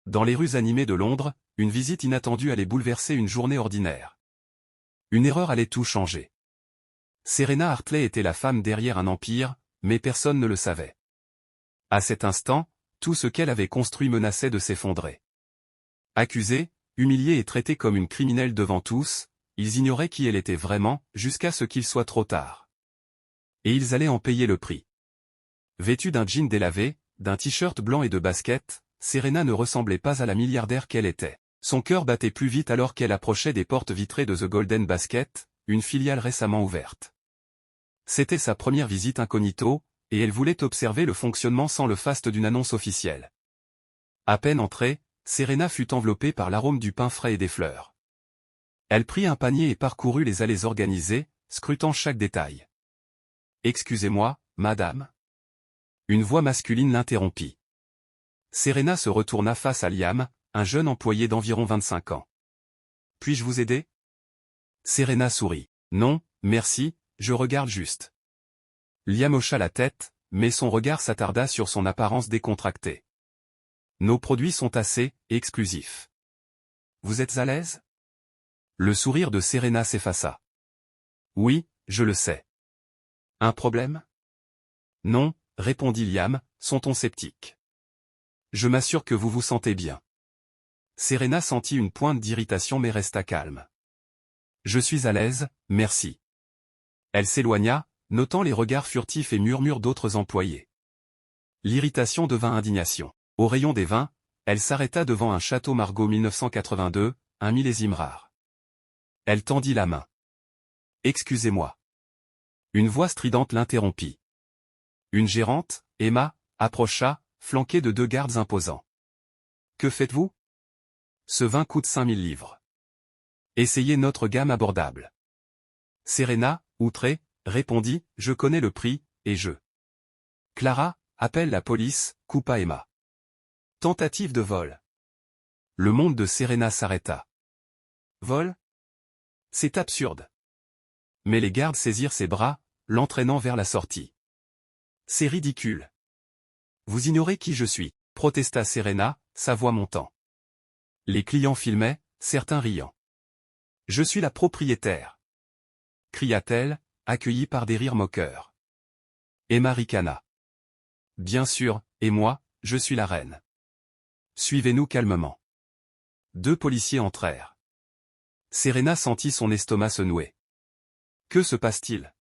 Dans les rues animées de Londres, une visite inattendue allait bouleverser une journée ordinaire. Une erreur allait tout changer. Serena Hartley était la femme derrière un empire, mais personne ne le savait. À cet instant, tout ce qu'elle avait construit menaçait de s'effondrer. Accusée, humiliée et traitée comme une criminelle devant tous, ils ignoraient qui elle était vraiment, jusqu'à ce qu'il soit trop tard. Et ils allaient en payer le prix. Vêtue d'un jean délavé, d'un t-shirt blanc et de baskets, Serena ne ressemblait pas à la milliardaire qu'elle était. Son cœur battait plus vite alors qu'elle approchait des portes vitrées de The Golden Basket, une filiale récemment ouverte. C'était sa première visite incognito, et elle voulait observer le fonctionnement sans le faste d'une annonce officielle. À peine entrée, Serena fut enveloppée par l'arôme du pain frais et des fleurs. Elle prit un panier et parcourut les allées organisées, scrutant chaque détail. « Excusez-moi, madame ?» Une voix masculine l'interrompit. Serena se retourna face à Liam, un jeune employé d'environ 25 ans. « Puis-je vous aider ?» Serena sourit. « Non, merci, je regarde juste. » Liam hocha la tête, mais son regard s'attarda sur son apparence décontractée. « Nos produits sont assez exclusifs. Vous êtes à l'aise ?» Le sourire de Serena s'effaça. « Oui, je le sais. »« Un problème ?» ?»« Non, » répondit Liam, son ton sceptique. « Je m'assure que vous vous sentez bien. » Serena sentit une pointe d'irritation mais resta calme. « Je suis à l'aise, merci. » Elle s'éloigna, notant les regards furtifs et murmures d'autres employés. L'irritation devint indignation. Au rayon des vins, elle s'arrêta devant un Château Margaux 1982, un millésime rare. Elle tendit la main. « Excusez-moi. » Une voix stridente l'interrompit. Une gérante, Emma, approcha, flanquée de 2 gardes imposants. « Que faites-vous ? » Ce vin coûte 5000 livres. Essayez notre gamme abordable. Serena, outrée, répondit, « Je connais le prix, et je... » Clara, appelle la police, coupa Emma. Tentative de vol. Le monde de Serena s'arrêta. Vol ? C'est absurde. Mais les gardes saisirent ses bras, l'entraînant vers la sortie. C'est ridicule. Vous ignorez qui je suis, protesta Serena, sa voix montant. Les clients filmaient, certains riant. Je suis la propriétaire, cria-t-elle, accueillie par des rires moqueurs. Emma ricana. Bien sûr, et moi, je suis la reine. Suivez-nous calmement. 2 policiers entrèrent. Serena sentit son estomac se nouer. Que se passe-t-il ?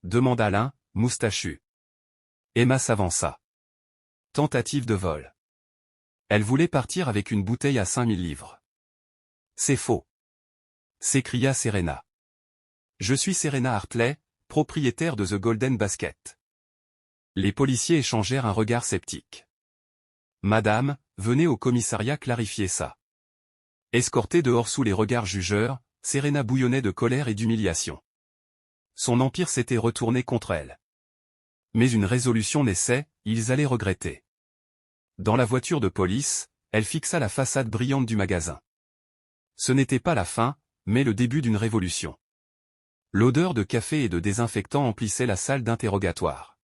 Demanda l'un, moustachu. Emma s'avança. Tentative de vol. Elle voulait partir avec une bouteille à 5000 livres. C'est faux. S'écria Serena. Je suis Serena Hartley, propriétaire de The Golden Basket. Les policiers échangèrent un regard sceptique. Madame, venez au commissariat clarifier ça. Escortée dehors sous les regards jugeurs, Serena bouillonnait de colère et d'humiliation. Son empire s'était retourné contre elle. Mais une résolution naissait, ils allaient regretter. Dans la voiture de police, elle fixa la façade brillante du magasin. Ce n'était pas la fin, mais le début d'une révolution. L'odeur de café et de désinfectant emplissait la salle d'interrogatoire.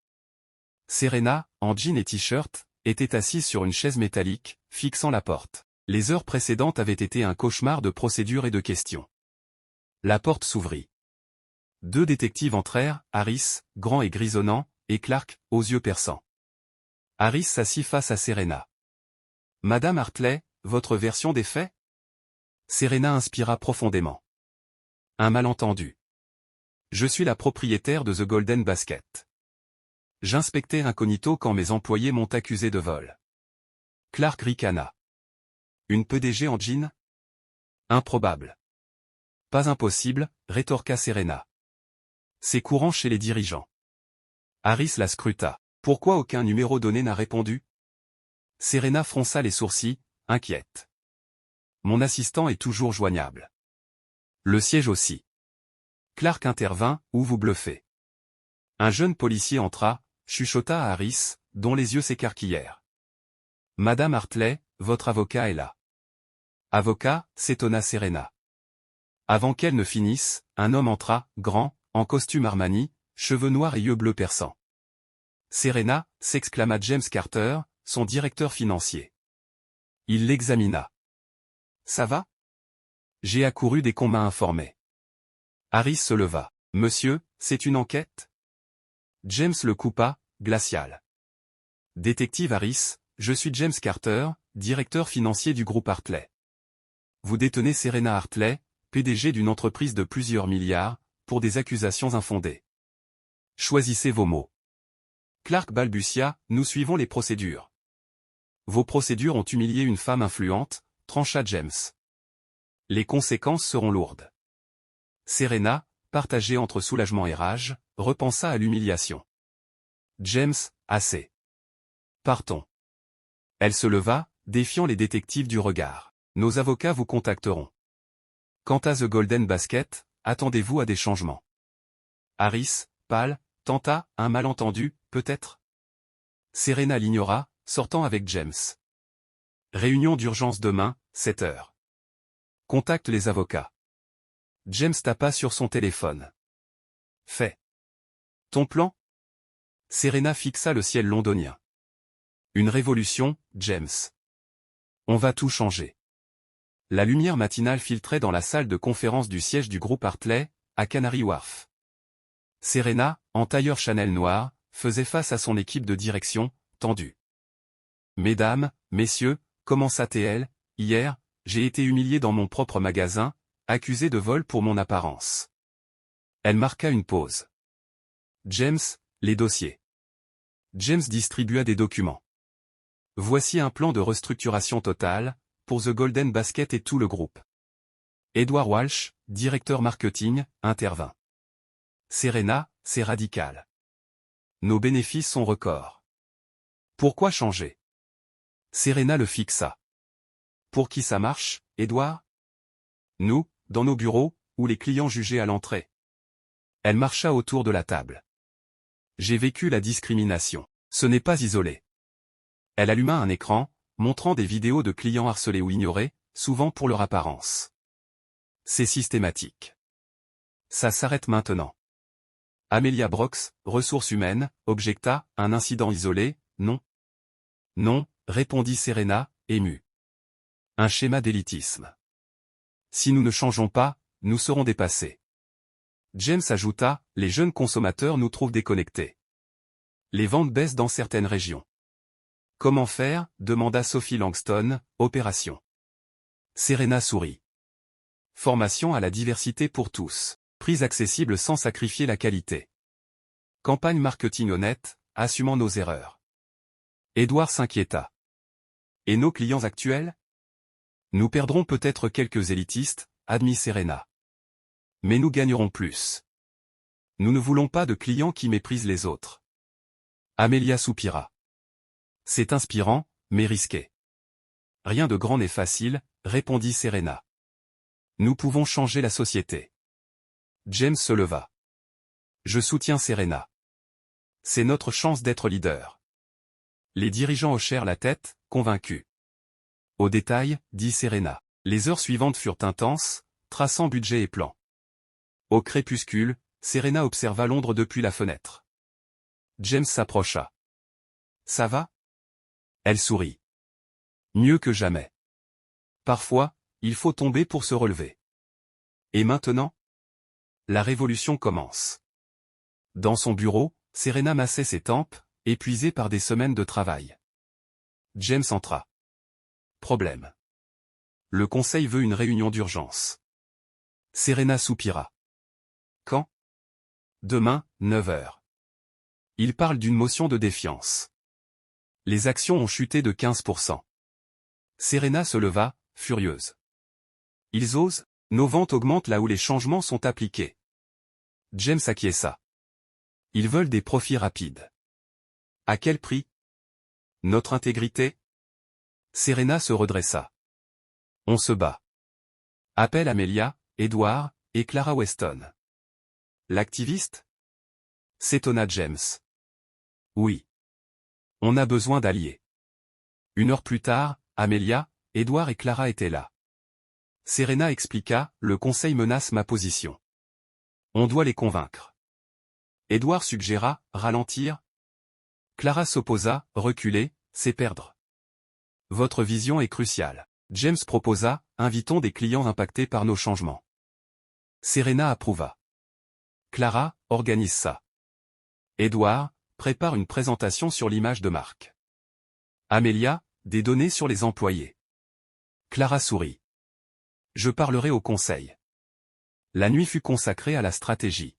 Serena, en jean et t-shirt, était assise sur une chaise métallique, fixant la porte. Les heures précédentes avaient été un cauchemar de procédures et de questions. La porte s'ouvrit. 2 détectives entrèrent, Harris, grand et grisonnant, et Clark, aux yeux perçants. Harris s'assit face à Serena. « Madame Hartley, votre version des faits ?» Serena inspira profondément. « Un malentendu. Je suis la propriétaire de The Golden Basket. J'inspectais incognito quand mes employés m'ont accusé de vol. » Clark ricana. « Une PDG en jean ? Improbable. »« Pas impossible, » rétorqua Serena. « C'est courant chez les dirigeants. » Harris la scruta. « Pourquoi aucun numéro donné n'a répondu ?» Serena fronça les sourcils, inquiète. « Mon assistant est toujours joignable. Le siège aussi. » Clark intervint, « Ou vous bluffez. » Un jeune policier entra, chuchota à Harris, dont les yeux s'écarquillèrent. « Madame Hartley, votre avocat est là. » « Avocat ?» s'étonna Serena. Avant qu'elle ne finisse, un homme entra, grand, en costume Armani, cheveux noirs et yeux bleus perçants. « Serena » s'exclama James Carter, son directeur financier. Il l'examina. Ça va? J'ai accouru dès qu'on m'a informé. Harris se leva. Monsieur, c'est une enquête? James le coupa, glacial. Détective Harris, je suis James Carter, directeur financier du groupe Hartley. Vous détenez Serena Hartley, PDG d'une entreprise de plusieurs milliards, pour des accusations infondées. Choisissez vos mots. Clark balbutia, nous suivons les procédures. Vos procédures ont humilié une femme influente, trancha James. Les conséquences seront lourdes. Serena, partagée entre soulagement et rage, repensa à l'humiliation. James, assez. Partons. Elle se leva, défiant les détectives du regard. Nos avocats vous contacteront. Quant à The Golden Basket, attendez-vous à des changements. Harris, pâle, tenta, un malentendu, peut-être. Serena l'ignora, sortant avec James. Réunion d'urgence demain, 7 heures. Contacte les avocats. James tapa sur son téléphone. Fait. Ton plan? Serena fixa le ciel londonien. Une révolution, James. On va tout changer. La lumière matinale filtrait dans la salle de conférence du siège du groupe Hartley, à Canary Wharf. Serena, en tailleur Chanel noir, faisait face à son équipe de direction, tendue. Mesdames, messieurs, commença T.L., hier, j'ai été humilié dans mon propre magasin, accusé de vol pour mon apparence. Elle marqua une pause. James, les dossiers. James distribua des documents. Voici un plan de restructuration totale, pour The Golden Basket et tout le groupe. Edward Walsh, directeur marketing, intervint. Serena, c'est radical. Nos bénéfices sont records. Pourquoi changer? Serena le fixa. Pour qui ça marche, Edward? Nous, dans nos bureaux, ou les clients jugés à l'entrée. Elle marcha autour de la table. J'ai vécu la discrimination. Ce n'est pas isolé. Elle alluma un écran, montrant des vidéos de clients harcelés ou ignorés, souvent pour leur apparence. C'est systématique. Ça s'arrête maintenant. Amelia Brox, ressources humaines, objecta, un incident isolé, non. Non, répondit Serena, émue. Un schéma d'élitisme. Si nous ne changeons pas, nous serons dépassés. James ajouta, les jeunes consommateurs nous trouvent déconnectés. Les ventes baissent dans certaines régions. Comment faire? Demanda Sophie Langston, opération. Serena sourit. Formation à la diversité pour tous. Prix accessible sans sacrifier la qualité. Campagne marketing honnête, assumant nos erreurs. Edward s'inquiéta. Et nos clients actuels? Nous perdrons peut-être quelques élitistes, admit Serena. Mais nous gagnerons plus. Nous ne voulons pas de clients qui méprisent les autres. Amelia soupira. C'est inspirant, mais risqué. Rien de grand n'est facile, répondit Serena. Nous pouvons changer la société. James se leva. Je soutiens Serena. C'est notre chance d'être leader. Les dirigeants hochèrent la tête, convaincus. Au détail, dit Serena. Les heures suivantes furent intenses, traçant budget et plan. Au crépuscule, Serena observa Londres depuis la fenêtre. James s'approcha. Ça va? Elle sourit. Mieux que jamais. Parfois, il faut tomber pour se relever. Et maintenant? La révolution commence. Dans son bureau, Serena massait ses tempes, épuisée par des semaines de travail. James entra. Problème. Le conseil veut une réunion d'urgence. Serena soupira. Quand? Demain, 9 heures. Il parle d'une motion de défiance. Les actions ont chuté de 15%. Serena se leva, furieuse. Ils osent, nos ventes augmentent là où les changements sont appliqués. James acquiesça. Ils veulent des profits rapides. À quel prix? Notre intégrité? Serena se redressa. On se bat. Appelle Amelia, Edward, et Clara Weston. L'activiste? S'étonna James. Oui. On a besoin d'alliés. 1 heure plus tard, Amelia, Edward et Clara étaient là. Serena expliqua, le conseil menace ma position. On doit les convaincre. Edward suggéra, ralentir. Clara s'opposa, reculer, c'est perdre. Votre vision est cruciale. James proposa, invitons des clients impactés par nos changements. Serena approuva. Clara, organise ça. Edward, prépare une présentation sur l'image de marque. Amelia, des données sur les employés. Clara sourit. Je parlerai au conseil. La nuit fut consacrée à la stratégie.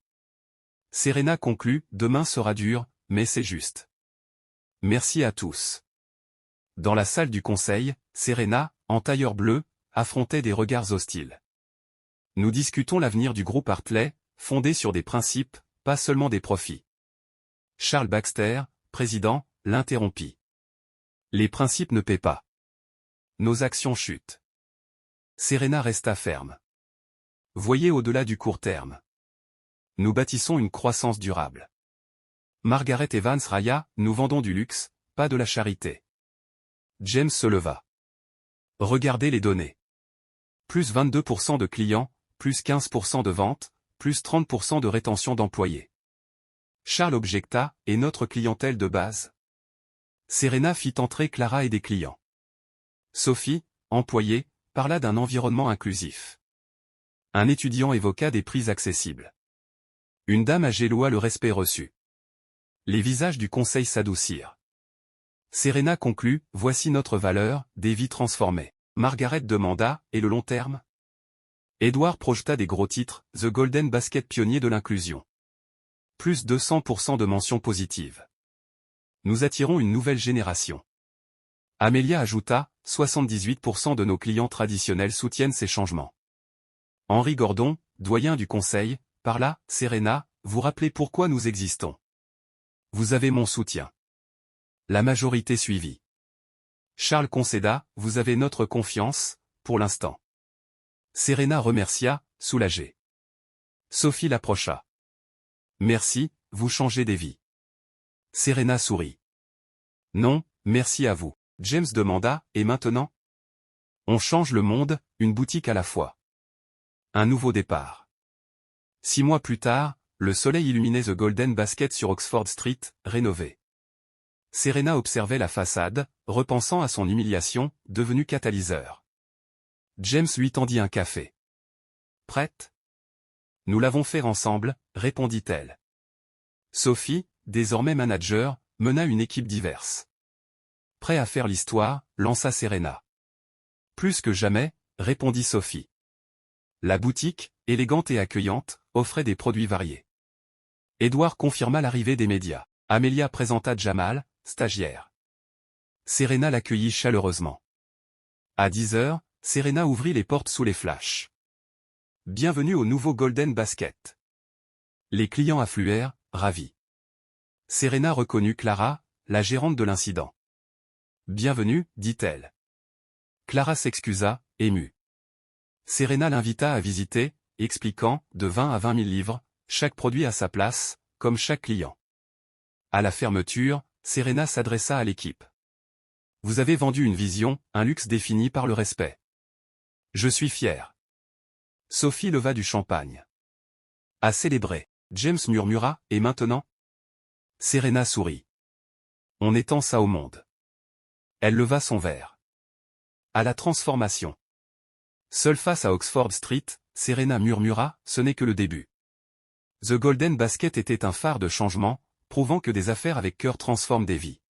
Serena conclut, demain sera dur, mais c'est juste. Merci à tous. Dans la salle du conseil, Serena, en tailleur bleu, affrontait des regards hostiles. Nous discutons l'avenir du groupe Hartley, fondé sur des principes, pas seulement des profits. Charles Baxter, président, l'interrompit. Les principes ne paient pas. Nos actions chutent. Serena resta ferme. Voyez au-delà du court terme. Nous bâtissons une croissance durable. Margaret Evans railla, nous vendons du luxe, pas de la charité. James se leva. Regardez les données. Plus 22% de clients, plus 15% de ventes, plus 30% de rétention d'employés. Charles objecta, et notre clientèle de base? Serena fit entrer Clara et des clients. Sophie, employée, parla d'un environnement inclusif. Un étudiant évoqua des prix accessibles. Une dame âgée loua le respect reçu. Les visages du conseil s'adoucirent. Serena conclut, voici notre valeur, des vies transformées. Margaret demanda, et le long terme? Edward projeta des gros titres, The Golden Basket pionnier de l'inclusion. Plus 200% de mentions positives. Nous attirons une nouvelle génération. Amelia ajouta, 78% de nos clients traditionnels soutiennent ces changements. Henri Gordon, doyen du conseil, parla, Serena, vous rappelez pourquoi nous existons. Vous avez mon soutien. La majorité suivit. Charles concéda, vous avez notre confiance, pour l'instant. Serena remercia, soulagée. Sophie l'approcha. Merci, vous changez des vies. Serena sourit. Non, merci à vous. James demanda, et maintenant? On change le monde, une boutique à la fois. Un nouveau départ. 6 mois plus tard, le soleil illuminait The Golden Basket sur Oxford Street, rénové. Serena observait la façade, repensant à son humiliation, devenue catalyseur. James lui tendit un café. Prête? Nous l'avons fait ensemble, répondit-elle. Sophie, désormais manager, mena une équipe diverse. Prêt à faire l'histoire, lança Serena. Plus que jamais, répondit Sophie. La boutique, élégante et accueillante, offrait des produits variés. Edward confirma l'arrivée des médias. Amelia présenta Jamal, stagiaire. Serena l'accueillit chaleureusement. À 10 heures, Serena ouvrit les portes sous les flashs. Bienvenue au nouveau Golden Basket. Les clients affluèrent, ravis. Serena reconnut Clara, la gérante de l'incident. Bienvenue, dit-elle. Clara s'excusa, émue. Serena l'invita à visiter, expliquant, de 20 à 20 000 livres, chaque produit à sa place, comme chaque client. À la fermeture, Serena s'adressa à l'équipe. Vous avez vendu une vision, un luxe défini par le respect. Je suis fier. Sophie leva du champagne. À célébrer. James murmura, et maintenant? Serena sourit. On étend ça au monde. Elle leva son verre. À la transformation. Seule face à Oxford Street, Serena murmura, ce n'est que le début. The Golden Basket était un phare de changement, prouvant que des affaires avec cœur transforment des vies.